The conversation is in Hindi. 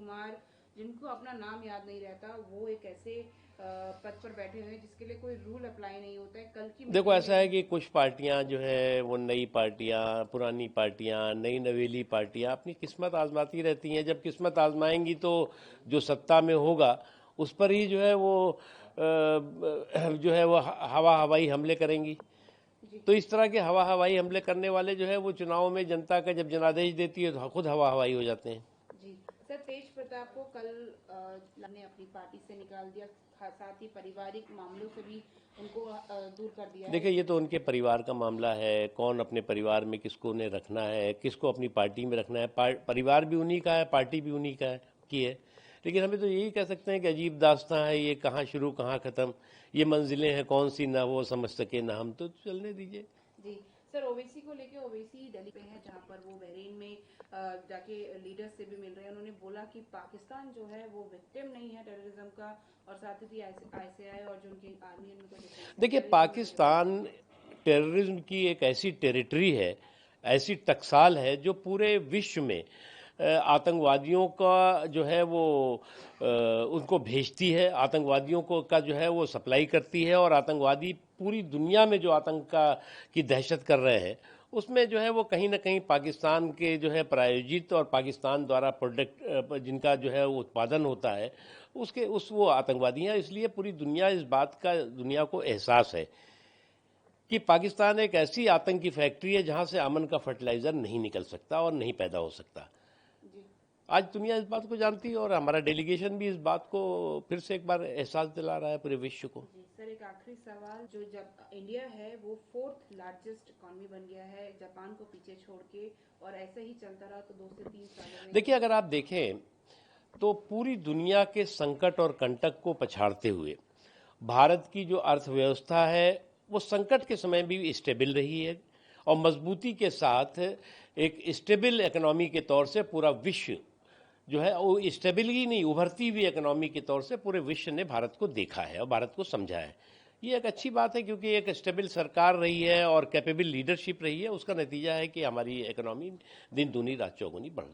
कुमार, जिनको अपना नाम याद नहीं रहता, वो एक ऐसे पद पर बैठे हुए हैं जिसके लिए कोई रूल अप्लाई नहीं होता है। कल की देखो, ऐसा है कि कुछ पार्टियां जो है वो नई पार्टियां, पुरानी पार्टियां, नई नवेली पार्टियां अपनी किस्मत आजमाती रहती हैं। जब किस्मत आजमाएंगी तो जो सत्ता में होगा उस पर ही जो है वो जो है वो हवा हवाई हमले करेंगी। तो इस तरह के हवा हवाई हमले करने वाले जो है वो चुनाव में जनता का जब जनादेश देती है तो खुद हवा हवाई हो जाते हैं। जी सर, तेज प्रताप को कल ने अपनी पार्टी से निकाल दिया, साथ ही पारिवारिक मामलों से भी उनको दूर कर दिया। देखिए, ये तो उनके परिवार का मामला है। कौन अपने परिवार में किसको ने रखना है, किसको अपनी पार्टी में रखना है, परिवार भी उन्हीं का है, पार्टी भी उन्हीं का है की है। लेकिन हमें तो यही कह सकते हैं कि अजीब दास्तां है ये, कहाँ शुरू कहाँ ख़त्म, ये मंजिलें हैं कौन सी, ना वो समझ सके ना हम, तो चलने दीजिए। जी सर, ओवैसी को लेके, ओवैसी दिल्ली पे है जहां पर वो बहरीन में जाके लीडर से भी मिल रहे हैं। उन्होंने बोला कि पाकिस्तान जो है वो विक्टिम नहीं है टेररिज्म का, और साथ ही आईएसआई और जो उनकी आर्मी है उनको देखिए, पाकिस्तान टेररिज्म की एक ऐसी टेरिटरी है, ऐसी टकसाल है जो पूरे विश्व में आतंकवादियों का जो है वो उनको भेजती है, आतंकवादियों को का जो है वो सप्लाई करती है, और आतंकवादी पूरी दुनिया में जो की दहशत कर रहे हैं उसमें जो है वो कहीं ना कहीं पाकिस्तान के जो है प्रायोजित और पाकिस्तान द्वारा प्रोडक्ट जिनका जो है वो उत्पादन होता है वो आतंकवादी हैं। इसलिए पूरी दुनिया इस बात का दुनिया को एहसास है कि पाकिस्तान एक ऐसी आतंकी फैक्ट्री है जहां से अमन का फर्टिलाइजर नहीं निकल सकता और नहीं पैदा हो सकता। आज दुनिया इस बात को जानती है और हमारा डेलीगेशन भी इस बात को फिर से एक बार एहसास दिला रहा है पूरे विश्व को। सर, एक आखिरी सवाल, जो जब इंडिया है वो 4th लार्जेस्ट इकोनॉमी बन गया है जापान को पीछे छोड़ के, और ऐसे ही चलता रहा तो 2 से 3 सालों में, देखिए, अगर आप देखें तो पूरी दुनिया के संकट और कंटक को पछाड़ते हुए भारत की जो अर्थव्यवस्था है वो संकट के समय भी स्टेबल रही है, और मजबूती के साथ एक स्टेबल इकोनॉमी के तौर से पूरा विश्व जो है वो स्टेबल ही नहीं, उभरती हुई इकोनॉमी के तौर से पूरे विश्व ने भारत को देखा है और भारत को समझा है। ये एक अच्छी बात है क्योंकि एक स्टेबल सरकार रही है और कैपेबल लीडरशिप रही है। उसका नतीजा है कि हमारी इकोनॉमी दिन दूनी रात चौगुनी बढ़ रही है।